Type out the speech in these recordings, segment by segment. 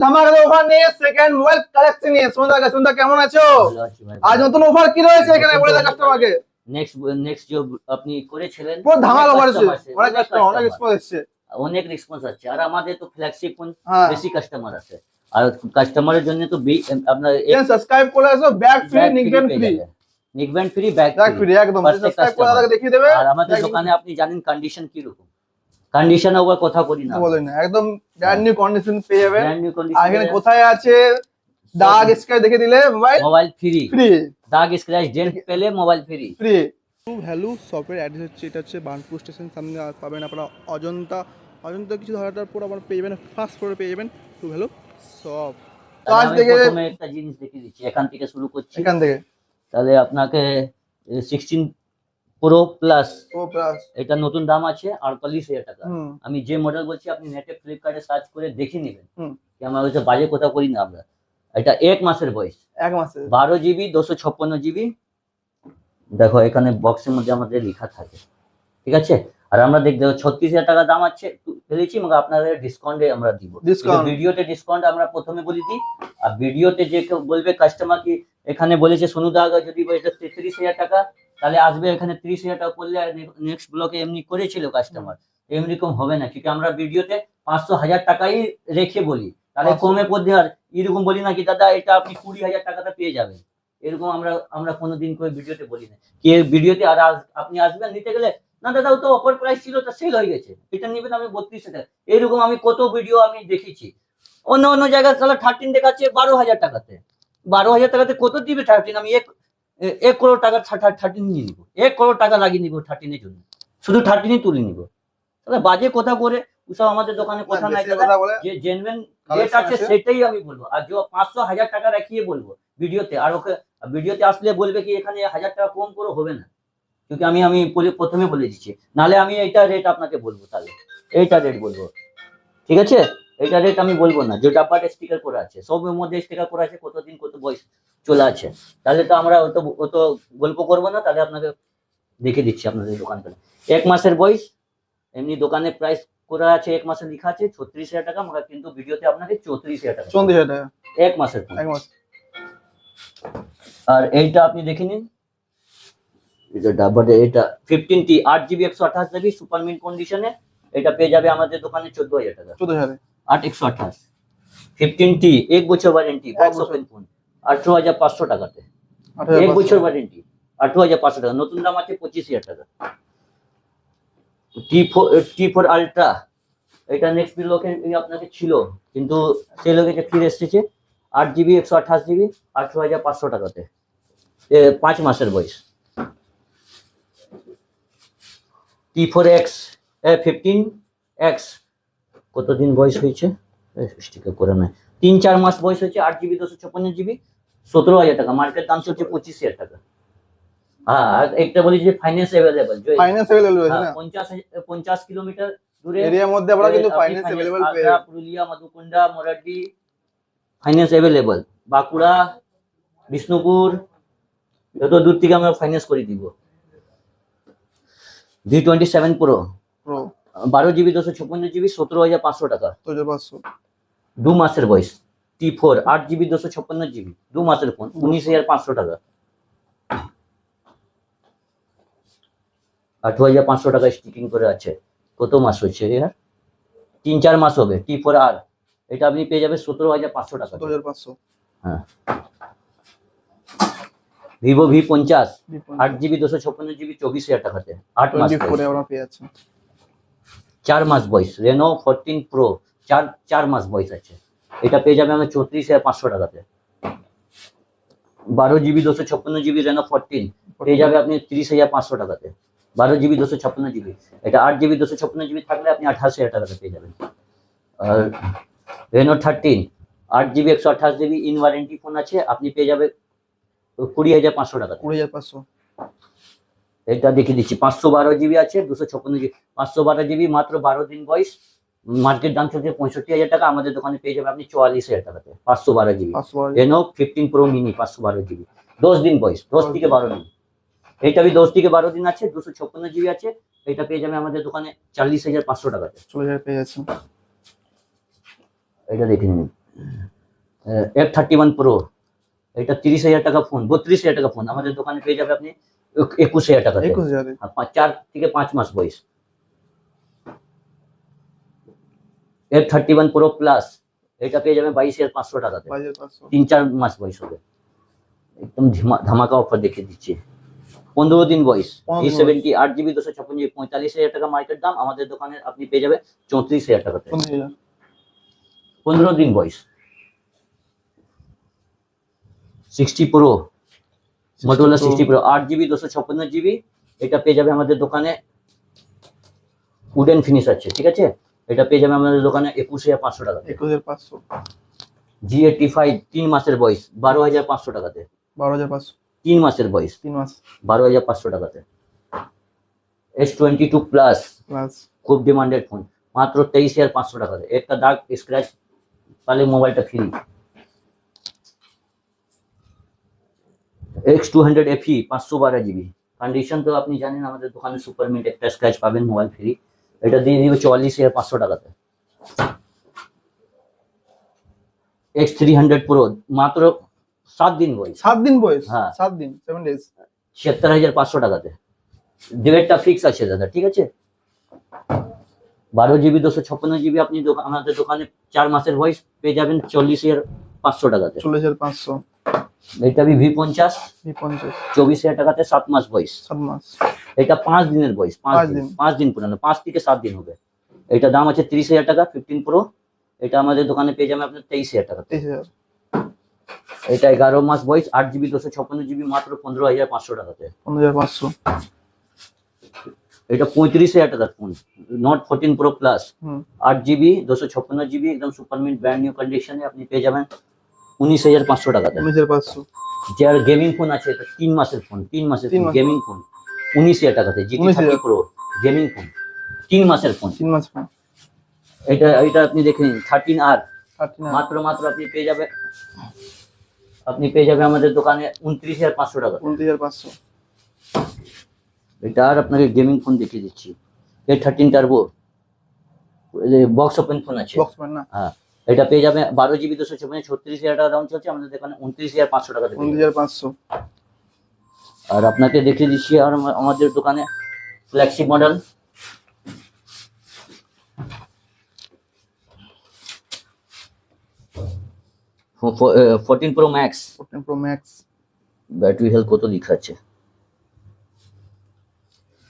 ধামাকা অফার নিয়ে second mobile collection নিয়ে সুন্দর কেমন আছো? আজ নতুন অফার কি রয়েছে এখানে বলে দাও কাস্টমারকে। নেক্সট যে আপনি করেছিলেন পুরো ধামাকা অফার আছে, অনেক কাস্টমার অনেক রেসপন্স আসছে, অনেক রেসপন্স আছে। আর আমাদের তো ফ্ল্যাগশিপ ফোন বেশি কাস্টমার আছে, আর কাস্টমারের জন্য তো আপনার সাবস্ক্রাইব করে আসো, bag free, neckband free, bag free একদম সাবস্ক্রাইব করে আমাকে দেখিয়ে দেবে। আর আমাদের দোকানে আপনি জানেন কন্ডিশন কি রকম, কন্ডিশন ওভার কথা বলি না, বলেন না, একদম ব্র্যান্ড নিউ কন্ডিশন পেয়ে যাবেন। Brand new condition. আর এখানে কোথায় আছে দাগ স্ক্র্যাচ দেখে দিলে মোবাইল ফ্রি, দাগ স্ক্র্যাচ ডেন্ট পেলে mobile free. Value software address হচ্ছে, এটা হচ্ছে বার্নপুর স্টেশন সামনে পাবেন আপনারা অজন্তা কিছু ধরাটার পর আপনারা পেয়ে যাবেন, ফার্স্ট ফ্লোরে পেয়ে যাবেন টু ভ্যালু সব। কাজ থেকে প্রথমে একটা জিনিস দেখিয়ে দিচ্ছি, এখান থেকে শুরু করছি, এখান থেকে। তাহলে আপনাকে 16 প্রো প্লাস এটা নতুন দাম আছে 48,000 টাকা। আমি যে মডেল বলছি আপনি নেটে ফ্লিপকার্টে সার্চ করে দেখে নেবেন, আমার হচ্ছে বাজে কথা করি না আমরা। এটা 1 মাসের বয়স, 1 মাসের 12 জিবি 256 জিবি। দেখো এখানে বক্সের মধ্যে আমাদের লেখা থাকে, ঠিক আছে। আর আমরা দেখতে 36,000 টাকা দাম আছে ফেলেছি, মানে আপনাদের ডিসকাউন্টে আমরা দিব। ভিডিওতে ডিসকাউন্ট আমরা প্রথমে বলে দিই, আর ভিডিওতে যে কেউ বলবে কাস্টমার কি এখানে বলেছে সোনুদা যদি এটা 33,000 টাকা, তাহলে আসবে এখানে 30,000 টাকা করলে নেক্সট ব্লকে এমনি করেছিল কাস্টমার, এমনি কম হবে না, কিন্তু আমরা ভিডিওতে 500,000 টাকাই রেখে বলি, তাহলে কমে পড়বে। আর এরকম বলি না কি দাদা এটা আপনি 20,000 টাকাটা পেয়ে যাবেন, এরকম আমরা কোনোদিন করে ভিডিওতে বলি না কি ভিডিওতে। আর আপনি আসবেন নিতে গেলে না দাদা তো অফার প্রাইস ছিল, তা সেল হয়ে গেছে, এটা নেবেন আমি 32,000 টাকা। এরকম আমি কত ভিডিও আমি দেখেছি, অন্য জায়গায় তাহলে 13 দেখাচ্ছে 12,000 টাকাতে। 12,000 টাকাতে কত দিবে 13? আমি 1 করোড় টাকা 13 নিয়ে নিবো, 1 করোড় টাকা লাগিয়ে নিবো 13-এর জন্য, শুধু 13ই তুলে নিবো। তাহলে বাজে কথা করে ওসব আমাদের দোকানে কথা নাই, যে জেনুইন রেট আছে সেটাই আমি বলবো। আর যে 500,000 টাকা রাখিয়ে বলবো ভিডিওতে, আর ওকে ভিডিওতে আসলে বলবে কি এখানে 1000 টাকা কম করে হবে না, কিন্তু আমি প্রথমে বলে দিচ্ছি, নাহলে আমি এইটা রেট আপনাকে বলবো, তাহলে এইটা রেট বলবো, ঠিক আছে। এইটা রেট আমি বলবো না, যে ডাব্বাটা স্টিকার করে আছে সবের মধ্যে স্টিকার করে আছে, কতদিন কত বয়স চলে আছে, তাহলে তো আমরা অত গল্প করবো না। তাহলে আপনাকে দেখে দিচ্ছি আপনাদের দোকানটা 1 মাসের বয়স, এমনি দোকানে প্রাইস করা আছে 1 মাসের লেখা আছে 36,000 টাকা, মনে কিন্তু ভিডিওতে আপনাকে 34,000 টাকা, 34,000 টাকা 1 মাসের। আর এইটা আপনি দেখে নিন, এটা ডাব্বাটা, এটা 15T 8 GB 128 GB super mint কন্ডিশনে, এটা পেয়ে যাবে আমাদের দোকানে 14,000 টাকা, 14,000 8 128 15T 1 বছর ওয়ারেন্টি, বক্স ওপেন ফোন 18,500 টাকাতে, 1 বছর ওয়ারেন্টি 18,500 টাকা, নতুন দাম আছে 25,000 টাকা। T4 আলট্রা, এটা নেক্সট ব্লকে আপনাকে ছিল কিন্তু সেল হয়ে গেছে, ফিরে এসেছে 8 জিবি 128 জিবি 18,500 টাকাতে, 5 মাসের বয়স। T4X 15X কতদিন বয়স হয়েছে স্টিকার করে নাই, 3-4 মাস বয়স হয়েছে, 8 জিবি 256 জিবি 17,000 টাকা, মার্কেট দাম চলছে 25,000 টাকা। হ্যাঁ, একটা বলি যে ফাইন্যান্স अवेलेबल, 50 কিলোমিটার দূরে এরিয়ার মধ্যে আমরা কিন্তু ফাইন্যান্স अवेलेबल পেয়ে যাবেন। পুরুলিয়া, মধুকুন্ডা, মোরাডি ফাইন্যান্স अवेलेबल, বাঁকুড়া, বিষ্ণুপুর, যত দূর থেকে আমরা ফাইন্যান্স করে দিব। V27 Pro 12 জিবি 256 জিবি 17,500 টাকা, 2 মাসের বয়স। T4 8 জিবি 256 জিবি 2 মাসের ফোন 19,500 টাকা, 18,500 টাকা স্টিকিং করে আছে। কত মাস হচ্ছে यार? 3-4 মাস হবে। T4R এটা আপনি পেয়ে যাবেন 17,500 টাকা, 17,500। হ্যাঁ। Vivo V50 8 জিবি 256 জিবি 24,000 টাকাতে, 8 মাস পরে আমরা পেয়ে যাচ্ছি, 4 মাস বয়স। Reno 14 Pro 4 মাস বয়স আছে, এটা পেয়ে যাবে আমরা 34,500 টাকাতে। 12 জিবি 256 জিবি Reno 14 পেয়ে যাবে আপনি 30,500 টাকাতে, 12 জিবি 256 জিবি। এটা 8 জিবি 256 জিবি থাকলে আপনি 28,000 টাকাতে পেয়ে যাবেন। আর Reno 13 8 GB 128 GB in warranty phone আছে, আপনি পেয়ে যাবে 20,500 টাকা, 20,500। এটা দেখিয়ে দিচ্ছি, 512 জিবি আছে 256 জিবি, 512 জিবি মাত্র 12 দিন বয়স, মার্কেট দাম চলছে 65,000 টাকা, আমাদের দোকানে পেয়ে যাবে আপনি 44,000 টাকাতে, 512 GB Reno 15 Pro mini 512 GB, 10 দিন বয়স, 10 থেকে 12 দিন। এইটা 10 থেকে 12 দিন আছে, 256 জিবি আছে, এটা পেয়ে যাবে আমাদের দোকানে 40,500 টাকাতে, 40,000 পেয়ে যাচ্ছে। এটা দেখে নিন। F31 Pro, এটা 30,000 টাকা ফোন, 32,000 টাকা ফোন আমাদের দোকানে পেয়ে যাবে আপনি 21,000 টাকাতে। 21,000 4 থেকে 5 মাস বয়স। F31 Pro Plus, এটা পেয়ে যাবে 22,500 টাকাতে, 22,500 3-4 মাস বয়স হবে। একদম ধামাকা অফার দেখিয়ে দিচ্ছি। 15 দিন বয়স, 15 দিন A70 8GB 256GB, 45,000 টাকা মার্কেট দাম, আমাদের দোকানে আপনি পেয়ে যাবে 34,000 টাকাতে। 15,000 15 দিন বয়স। 60 Pro, Motorola 60 Pro 8GB 256GB, এটা পেয়ে যাবে আমাদের দোকানে, উডেন ফিনিশ আছে, ঠিক আছে? এটা পেয়ে যাবে আমাদের দোকানে 21,500 টাকাতে। 21,500 G85 3 মাসের বয়স, 12,500 টাকাতে। 12,500 3 মাসের বয়স, 3 মাস 12,500 টাকাতে। S22 প্লাস, প্লাস খুব ডিমান্ডেড ফোন, মাত্র 23,500 টাকাতে। একটা দাগ স্ক্র্যাচ তাহলে মোবাইলটা free. X200 FE 512GB, condition তো আপনি জানেন, আমাদের দোকানে সুপার মিন্ট, একটা স্ক্র্যাচ পাবেন, মোবাইল ফ্রি। এটা দিয়ে দিবে 44,500 টাকাতে। X300 Pro, মাত্র 7 দিন বয়স, 7 দিন বয়স, হ্যাঁ। 7 দিন 7 ডেজ, 76,500 টাকাতে। ডেটটা ফিক্স আছে দাদা, ঠিক আছে? 12GB 256GB আপনি আমাদের দোকানে 4 মাসের বয়স পেয়ে যাবেন 40,500 টাকাতে। 40,500 এটা V50 V50 24,000 টাকাতে, 7 মাস বয়স। 7 মাস এটা 5 দিনের বয়স, 5 5 দিন, দিন। 5 দিন পুরানো, 5 থেকে 7 দিন হবে। এটা দাম আছে 30,000 টাকা। 15 Pro, এটা আমাদের দোকানে পেয়ে যাবেন আপনার 23,000 টাকা। 23,000 এটা 11 মাস বয়স, 8GB 256GB, মাত্র 15,500 টাকাতে। 15,500 এটা 35,000 টাকার ফোন, Note 14 Pro Plus, হুম 8GB 256GB, একদম সুপার মিন্ট ব্র্যান্ড নিউ কন্ডিশনে আপনি পেয়ে যাবেন 19,500 টাকাতে। 19,500 যার গেমিং ফোন আছে, এটা 3 মাসের ফোন, 3 মাসের 3 মাসের গেমিং ফোন, 19,000 টাকাতে। GT 30 19,000 Pro গেমিং ফোন, 3 মাসের ফোন। 3 মাস ফোন এটা আপনি দেখে নিন। 13R, 39 মাত্র আপনি পেয়ে যাবে আমাদের দোকানে 29,500 টাকা। 29,500 এটা আর আপনাকে গেমিং ফোন দেখিয়ে দিচ্ছি। A13 turbo, box open phone আছে, বক্স ফোন না, হ্যাঁ। এটা পেয়ে যাবে 12GB 256, 36,000 টাকা দাম চলছে, আমাদের দোকানে 29,500 টাকা। 29,500 আর আপনাকে দেখিয়ে দিচ্ছি আর আমাদের দোকানে flagship model, Pro Max, 14 Pro Max battery health কত লেখা আছে,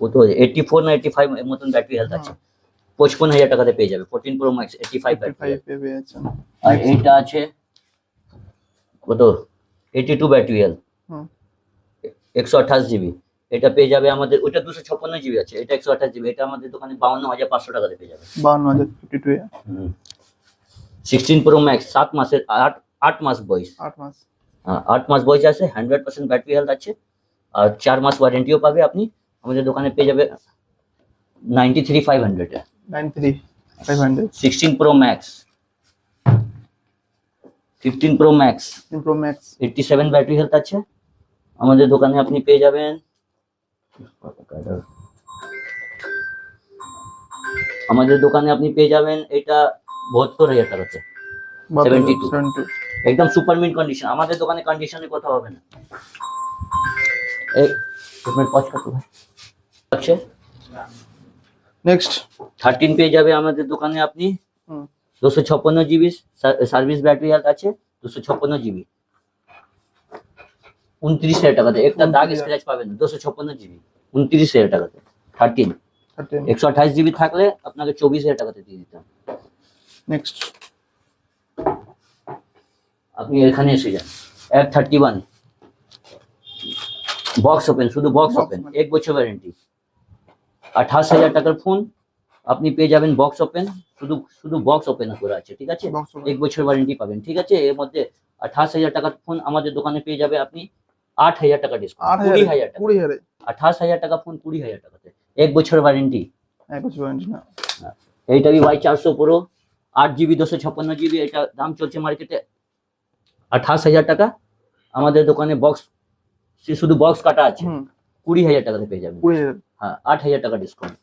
কত 84 না 85 এর মতন ব্যাটারি হেলথ আছে। 55,000 টাকাতে পেয়ে যাবে 14 Pro Max 85 ব্যাটারি। 55 পেয়ে যাচ্ছেন। আর এইটা আছে কত 82 ব্যাটারি হেলথ, হুম 128GB, এটা পেয়ে যাবে আমাদের, ওটা 256GB আছে, এটা 128GB, এটা আমাদের দোকানে 52,500 টাকাতে পেয়ে যাবে। 52,000 52 16 Pro Max 7 মাসের, 8 মাস বয়স, 8 মাস 8 মাস বয়স আছে, 100% ব্যাটারি হেলথ আছে, আর 4 মাস ওয়ারেন্টিও পাবে। আপনি আমাদের দোকানে পেয়ে যাবে 93,500 এ। 93,500 16 Pro Max, 15 Pro Max 15 Pro Max 87 battery health আছে, আমাদের দোকানে আপনি পেয়ে যাবেন এটা 72,000 টাকাতে। 72 72 একদম সুপার মিন্ট কন্ডিশন, আমাদের দোকানে কন্ডিশনে কথা হবে না। আছে নেক্সট 13 পেয়ে যাবে আমাদের দোকানে আপনি, হুম 256GB সার্ভিস ব্যাটারি হেলথ আছে, 256GB, 29,000 টাকাতে। একটা দাগ 29,000 স্ক্র্যাচ পাবেন না, 256GB 29,000 টাকাতে। 13 13 128GB থাকলে আপনাকে 24,000 টাকাতে দিয়ে দিতাম। নেক্সট আপনি এখানে এসে যান। F31 বক্স ওপেন, শুধু বক্স Box ওপেন, open। 1 বছর ওয়ারেন্টি, 28,000 টাকার ফোন আপনি পেয়ে যাবেন বক্স ওপেন, শুধু বক্স ওপেন করে আছে, ঠিক আছে? বক্স 1 বছর ওয়ারেন্টি পাবেন, ঠিক আছে? এর মধ্যে 28,000 টাকার ফোন আমাদের দোকানে পেয়ে যাবে আপনি 8,000 টাকা ডিসকাউন্ট, 20,000 টাকা। 20,000 28,000 টাকা ফোন 20,000 টাকাতে, 1 বছর ওয়ারেন্টি। 1 বছর ওয়ারেন্টি না, এইটা Y400 Pro 8GB 256GB, এটা দাম চলছে মার্কেটে 28,000 টাকা, আমাদের দোকানে বক্স, শুধু বক্স কাটা আছে, হুম 20,000 টাকাতে পেয়ে যাবেন। 20,000 হ্যাঁ 8,000 টাকা discount,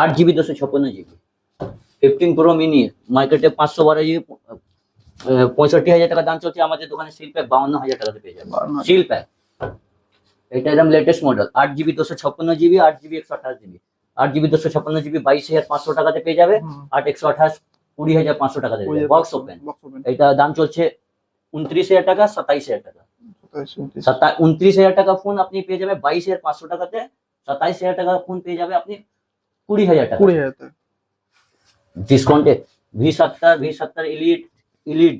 8GB 256GB। 15 Pro Mini মার্কেটে 512GB, 65,000 টাকা দাম চলছে আমাদের দোকানে। সিল প্যাক 52,000 টাকাতে পেয়ে যাবেন। 52,000 সিল প্যাক, এটা একদম latest model. 8GB 256GB, 8GB 128GB। 8GB 256GB 22,500 টাকাতে পেয়ে যাবে। হুম। 8 128 20,500 টাকাতে পেয়ে যাবে। বক্স ওপেন, বক্স ওপেন এটা দাম চলছে 29,000 টাকা, 27,000 টাকা। 27, 29,000 টাকা ফোন আপনি পেয়ে যাবে 22,500 টাকাতে। 27,000 টাকা ফোন পেয়ে যাবে আপনি 20,000 টাকা 20,000 ডিসকাউন্টে। V70 ইলিট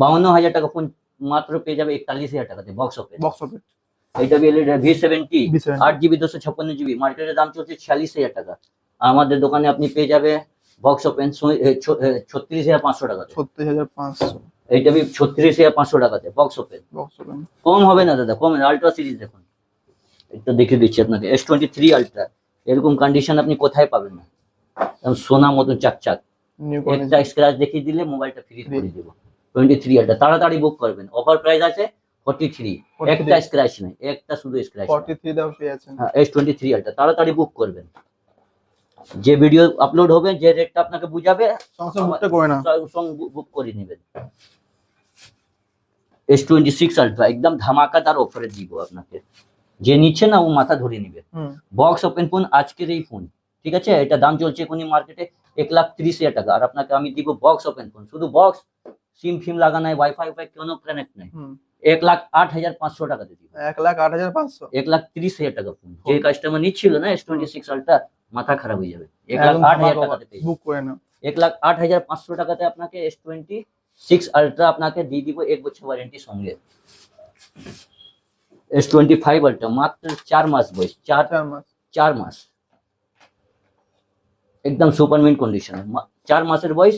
52,000 টাকা ফোন মাত্র পেয়ে যাবে 41,000 টাকাতে বক্স ওপেন। বক্স ওপেন এটা V70 V70 8GB 256GB, মার্কেটের দাম চলছে 46,000 টাকা। আমাদের দোকানে আপনি পেয়ে যাবে বক্স ওপেন 36,500 টাকাতে। 36,500 এইটা 36,500 টাকাতে বক্স ওপেন। বক্স ওপেন কম হবে না দাদা, কম। আলট্রা সিরিজ দেখুন, এটা দেখিয়ে দিচ্ছি আপনাকে। S23 আলট্রা, এরকম কন্ডিশন আপনি কোথায় পাবেন না, একদম সোনা মতন চাকচাক। নিউ একটা স্ক্র্যাচ দেখিয়ে দিলে মোবাইলটা ফ্রি করে দেবো। 23 আলট্রা তাড়াতাড়ি বুক করবেন। অফার প্রাইস আছে 43, একটা স্ক্র্যাচ নেই, একটা শুধু স্ক্র্যাচ। 43 দাম পেয়ে যাচ্ছেন। হ্যাঁ, S23 আলট্রা তাড়াতাড়ি বুক করবেন। যে ভিডিও আপলোড হবে, যে রেটটা আপনাকে বুঝাবে, সঙ্গে সঙ্গে বুকটা করে না। সঙ্গে বুক করে নেবেন। S26 আলট্রা একদম ধামাকাদার অফারে দিব আপনাকে, যে নিচ্ছে না ও মাথা ধরে নিবে। হুম। বক্স ওপেন ফোন, আজকের এই ফোন, ঠিক আছে? এটা দাম চলছে এখনই মার্কেটে 1,30,000 টাকা, আর আপনাকে আমি দিব বক্স ওপেন ফোন, শুধু বক্স, সিম ফিম লাগা নাই, ওয়াইফাই কোনো কানেক্ট নাই, হুম। 1,08,500 টাকাতে দিব। 1,08,500 1,30,000 টাকা ফোন। যে কাস্টমার নিচ্ছিল না S26 আলট্রা, মাথা খারাপ হয়ে যাবে। 1,08,000 টাকাতে পেয়ে বুক করে না। 1,08,500 টাকাতে আপনাকে S26 আলট্রা আপনাকে দিয়ে দিব 1 বছর ওয়ারেন্টি সঙ্গে। S25 আলট্রা মাত্র 4 মাস বয়স, 4 মাস 4 মাস একদম সুপার মিন্ট কন্ডিশন। 4 মাসের বয়স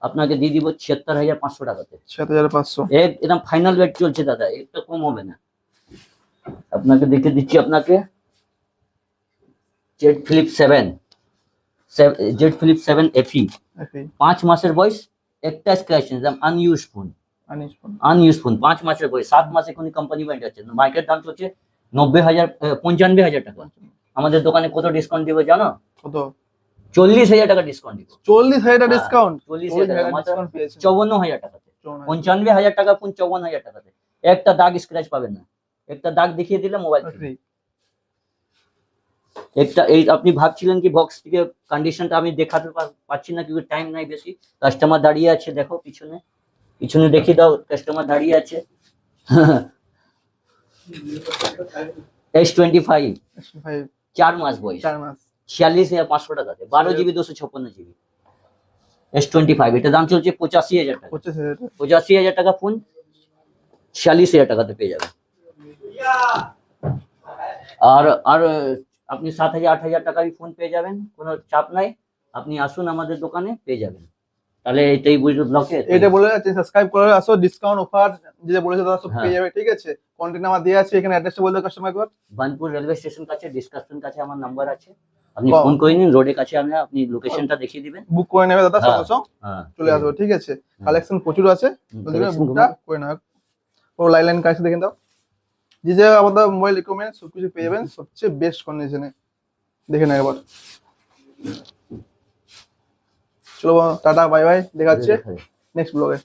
আপনাকে দিয়ে দিব 76,500 টাকাতে। 7,500 একদম ফাইনাল রেট চলছে দাদা, একটু কম হবে না। আপনাকে দেখে দিচ্ছি, আপনাকে জেড ফ্লিপ 7 FE, 5 মাসের বয়স, একটা স্ক্র্যাচ নেই, একদম আনইউজ ফোন। আনইউজ ফোন 5 মাসের বয়স। 7 মাসে কোন কোম্পানি ব্যান্ড আছে, মার্কেট দাম চলছে 90,000 95,000 টাকা। আমাদের দোকানে কত ডিসকাউন্ট দিব জানো? কত? 40,000 টাকা ডিসকাউন্ট দিব। 40,000 টাকা ডিসকাউন্ট। 40,000 টাকা মাত্র ডিসকাউন্ট পেয়েছেন। 54,000 টাকাতে। 95,000 টাকা ফোন 54,000 টাকাতে। একটা দাগ স্ক্র্যাচ পাবেন না, একটা দাগ দেখিয়ে দিলে মোবাইল ফ্রি। একটা এই আপনি ভাবছিলেন কি বক্স থেকে কন্ডিশনটা আমি দেখাতে পাচ্ছি না, কিন্তু টাইম নাই বেশি। কাস্টমার দাঁড়িয়ে আছে, দেখো পিছনে, পিছনে দেখিয়ে দাও, কাস্টমার দাঁড়িয়ে আছে। S25 4 মাস বয়স, 4 মাস 46,500 টাকাতে, 12GB 256GB। S25 এটা দাম চলছে 85,000 টাকা। 85,000 টাকা ফোন 46,000 টাকাতে পেয়ে যাবেন। আর আর আপনি 7,000 8,000 টাকার ফোন পেয়ে যাবেন, কোনো চাপ নাই। আপনি আসুন আমাদের দোকানে, পেয়ে যাবেন। তাহলে এটাই বুঝলো ব্লকে, এটা বলে যাচ্ছে সাবস্ক্রাইব করে আসো, ডিসকাউন্ট অফার যেটা বলেছে দাদা সব হ্যাঁ। পেয়ে যাবে, ঠিক আছে? কন্টাক্ট নাম্বার দেওয়া আছে এখানে, অ্যাড্রেসটা বলে দাও কাস্টমার একবার। বানপুর রেলওয়ে স্টেশন কাছে, ডিসকাশন কাছে আমার নাম্বার আছে, আপনি বাহ। ফোন করে নিন। রোডের কাছে আমরা, আপনি লোকেশনটা দেখিয়ে দিবেন, বুক করে নেবে দাদা, হ্যাঁ। সঙ্গে সঙ্গে হ্যাঁ, চলে আসবে, ঠিক আছে? কালেকশন প্রচুর আছে, বুকটা করে নাও। পুরো লাইন কালেকশন দেখে দাও, যে আমাদের মোবাইল রিকমেন্ড সবকিছু পেয়ে যাবেন সবচেয়ে বেস্ট কন্ডিশনে। দেখে নাও একবার। চলো টাটা, বাই বাই, দেখা হচ্ছে নেক্সট ব্লগে।